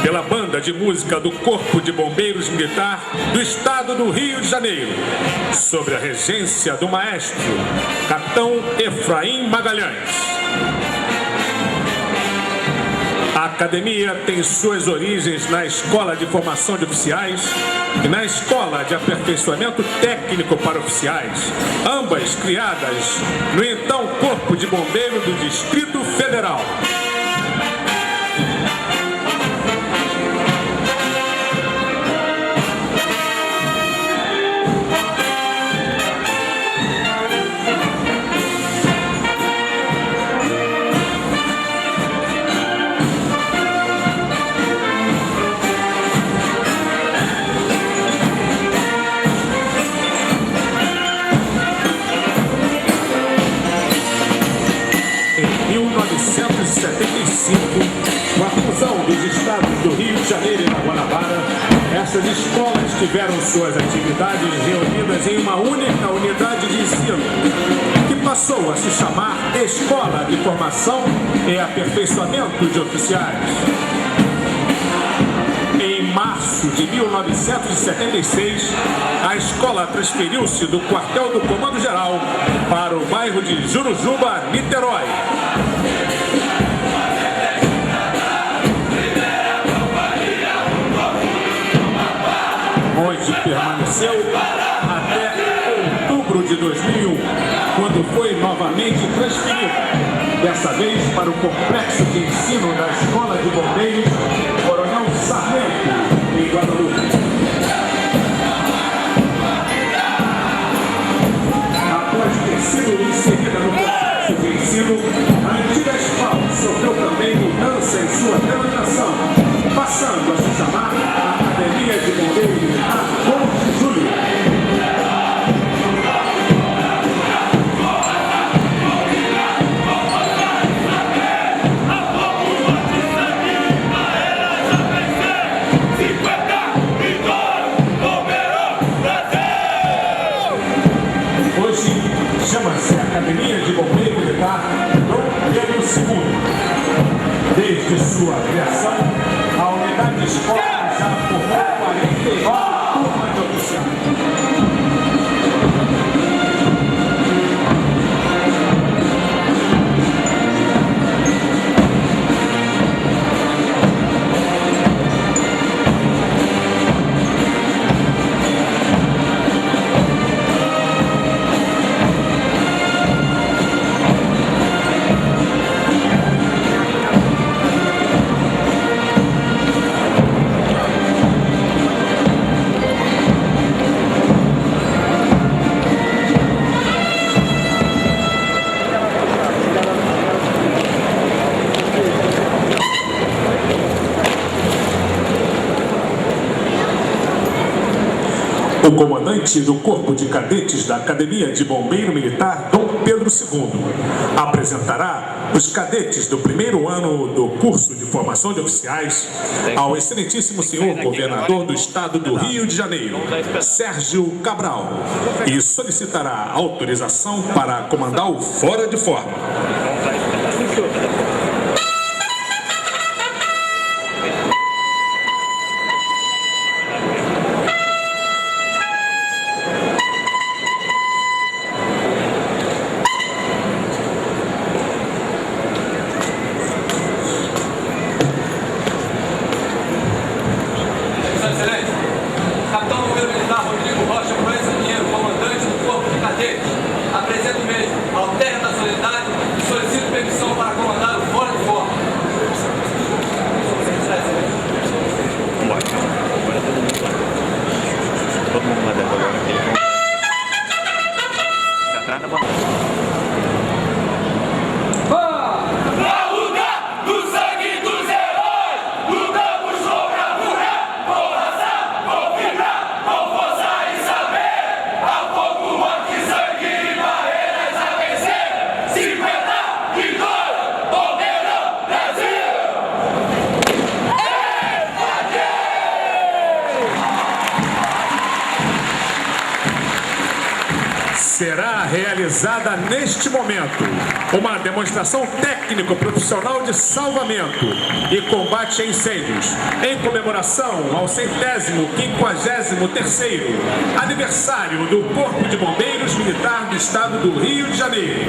pela banda de música do Corpo de Bombeiros Militar do Estado do Rio de Janeiro, sob a regência do maestro Capitão Efraim Magalhães. A academia tem suas origens na Escola de Formação de Oficiais e na Escola de Aperfeiçoamento Técnico para Oficiais, ambas criadas no então Corpo de Bombeiro do Distrito Federal. Com a fusão dos estados do Rio de Janeiro e da Guanabara, essas escolas tiveram suas atividades reunidas em uma única unidade de ensino, que passou a se chamar Escola de Formação e Aperfeiçoamento de Oficiais. Em março de 1976, a escola transferiu-se do quartel do Comando Geral para o bairro de Jurujuba, Niterói. Onde permaneceu até outubro de 2001, quando foi novamente transferido, dessa vez para o complexo de ensino da Escola de Bombeiros Coronel Sarmento, em Guadalupe. Após ter sido inserida no processo de ensino, a antiga escola sofreu também mudança em sua denominação, passando a se chamar Academia de Bombeiro Militar Dom Júlio. Hoje chama-se Academia de Bombeiro Militar Dom Pedro II. Desde sua criação, a unidade escolar já formou 49 turmas de oficiais. O comandante do Corpo de Cadetes da Academia de Bombeiro Militar Dom Pedro II apresentará os cadetes do primeiro ano do curso de formação de oficiais ao excelentíssimo senhor governador do estado do Rio de Janeiro, Sérgio Cabral, e solicitará autorização para comandar o fora de forma. Raul será realizada neste momento uma demonstração técnico-profissional de salvamento e combate a incêndios, em comemoração ao 153º aniversário do Corpo de Bombeiros Militar do Estado do Rio de Janeiro.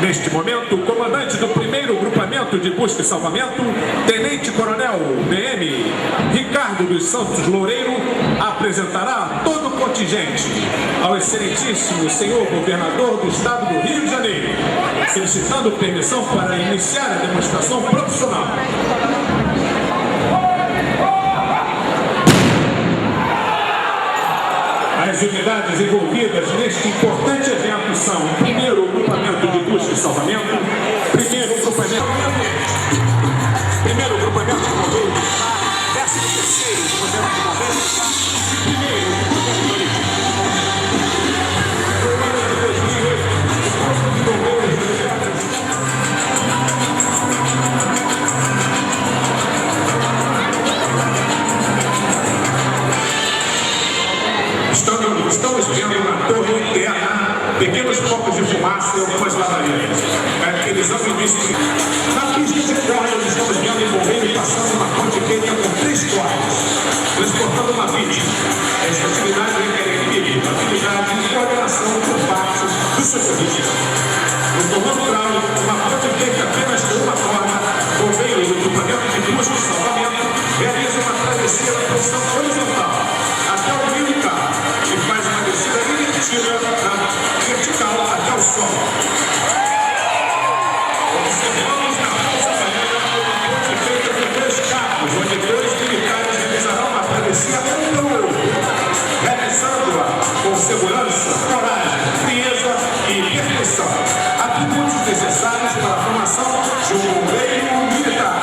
Neste momento, o comandante do 1º Grupamento de Busca e Salvamento, Tenente Coronel PM Ricardo dos Santos Loureiro, apresentará todo o contingente ao excelentíssimo senhor governador do Estado do Rio de Janeiro, solicitando permissão para iniciar a demonstração profissional. As unidades envolvidas neste importante evento são o 1º Grupamento de Busca e Salvamento, 1º Grupamento de Bombeiros, 13º Grupamento de Bombeiros, 1º Estamos vendo na torre interna pequenos focos de fumaça e algumas lavarias. Caracterizando o início de... Na pista central, nós estamos vendo envolvendo passando uma ponte pequena com 3 corpos, transportando uma vítima. Esta atividade requer equipe, habilidade e coordenação por parte do socorrista. No comando rural, uma ponte feita apenas com uma corda, bombeiros do Grupamento de Busca e Salvamento realizam uma travessia da posição horizontal até o militar, que faz uma descida invertida na vertical até o solo. Observamos na pausa aérea uma ponte feita com 2 carros, onde 2 militares realizarão uma travessia um para o outro, realizando-a com segurança, coragem, frieza e perfeição, atributos necessários para a formação de um bombeiro militar.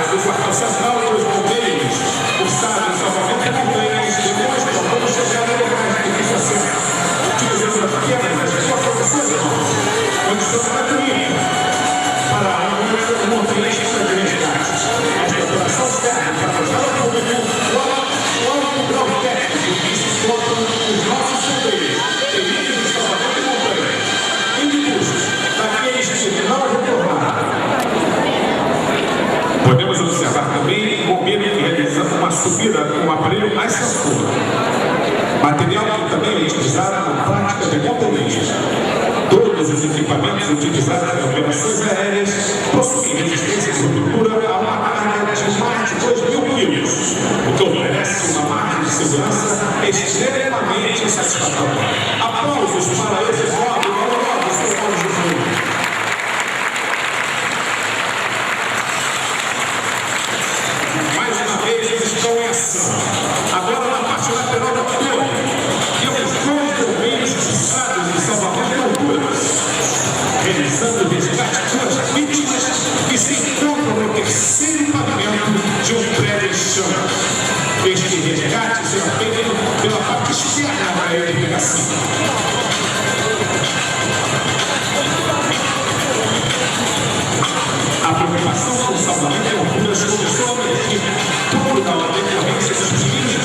Do quartel central dos bombeiros, o estado de salvamento de bombeiros demonstram como chegar a locais de difícil acesso, utilizando as pequenas profissões, condições gratuitas para um motorista de resgate. Esta operação serve para mostrar ao público o alto grau técnico que se encontram os nossos bombeiros, peritos de salvamento de bombeiros, inimigos daqueles que não retornaram. Podemos observar também o bombeiro realizando uma subida com o aparelho ascensor, material que também é utilizado na prática de montanhismo. Todos os equipamentos utilizados em operações aéreas possuem resistência de ruptura a uma carga de mais de 2.000 quilos, o que oferece uma margem de segurança extremamente satisfatória. Aplausos para esses jovens valorosos socorros de fundo. Estão em ação. Agora na parte lateral da torre, temos 2 bombeiros cruzados em salvamento de alturas, realizando o resgate de 2 vítimas que se encontram no 3º pavimento de um prédio em chamas. Este resgate será feito pela parte externa da edificação. A preocupação com o salvamento de alturas começou a emergir por causa da decorrência dos desvios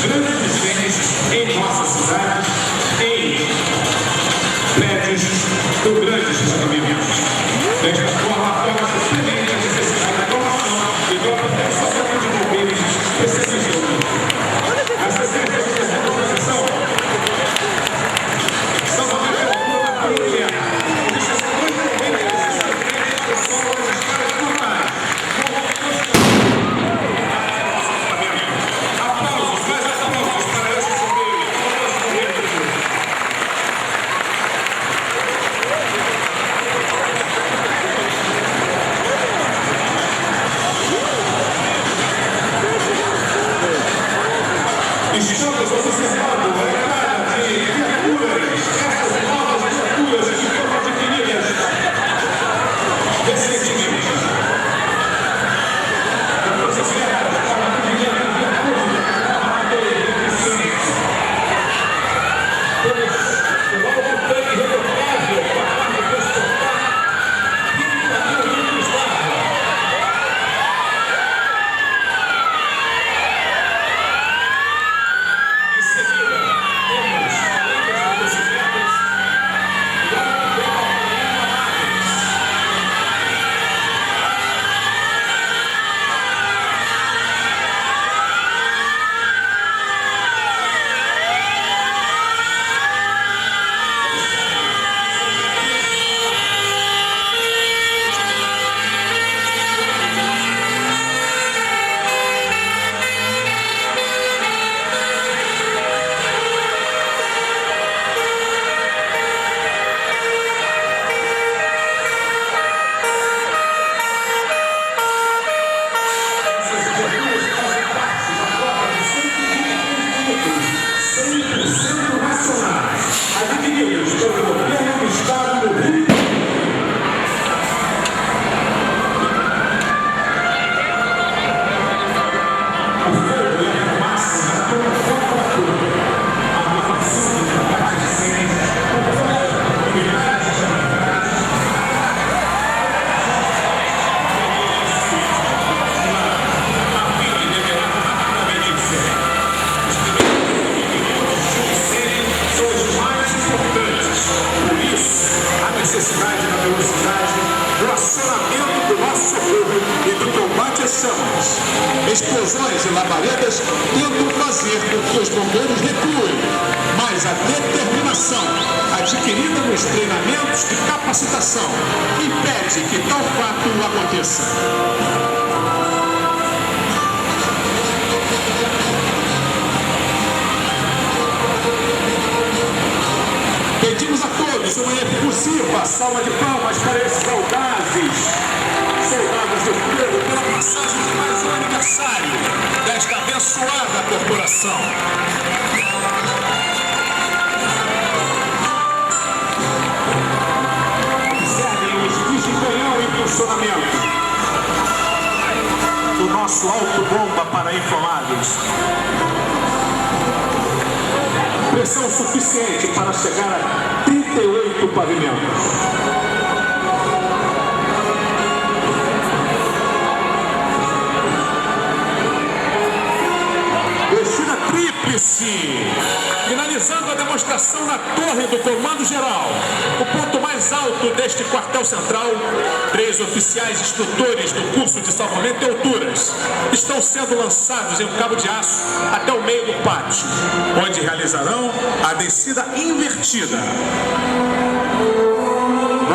explosões e labaredas tentam fazer com que os bombeiros recuem, mas a determinação adquirida nos treinamentos de capacitação impede que tal fato aconteça. Pedimos a todos uma efusiva salva de palmas para esses audazes soldados do fogo pela passagem de mais um aniversário desta abençoada corporação. Observem os discos de canhão em funcionamento do nosso autobomba para inflamados. Pressão suficiente para chegar a 38 pavimentos. Descida tríplice. Finalizando a demonstração na torre do Comando Geral, o ponto mais alto deste quartel central, 3 oficiais instrutores do curso de salvamento em alturas estão sendo lançados em um cabo de aço até o meio do pátio, onde realizarão a descida invertida.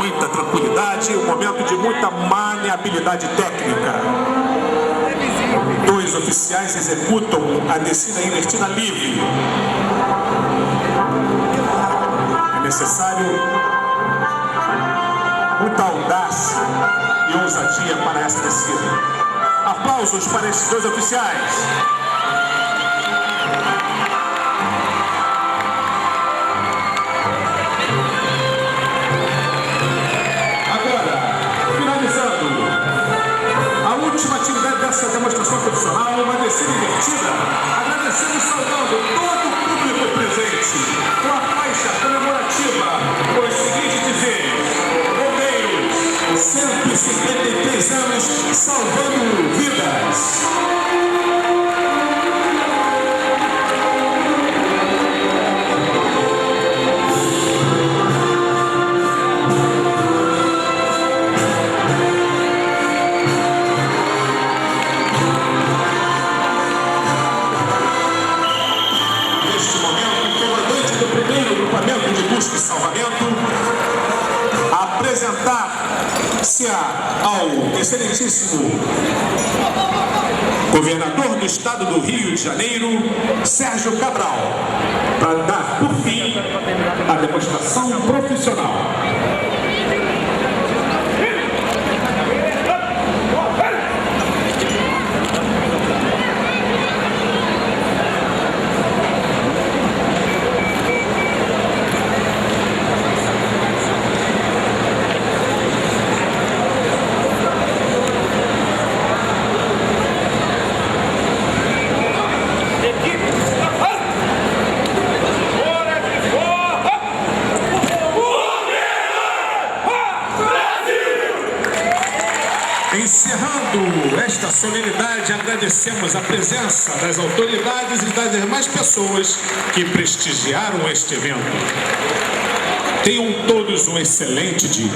Muita tranquilidade, um momento de muita maleabilidade técnica. 2 oficiais executam a descida invertida livre. É necessário muita audácia e ousadia para essa descida. Aplausos para esses 2 oficiais. Agora, finalizando a última atividade dessa demonstração profissional, uma descida invertida, agradecendo e saudando todo o público presente com a faixa comemorativa com os seguintes dizeres: bombeiros, 153 anos salvando vidas. De salvamento, apresentar-se ao excelentíssimo governador do estado do Rio de Janeiro, Sérgio Cabral, para dar por fim a demonstração profissional. Encerrando esta solenidade, agradecemos a presença das autoridades e das demais pessoas que prestigiaram este evento. Tenham todos um excelente dia.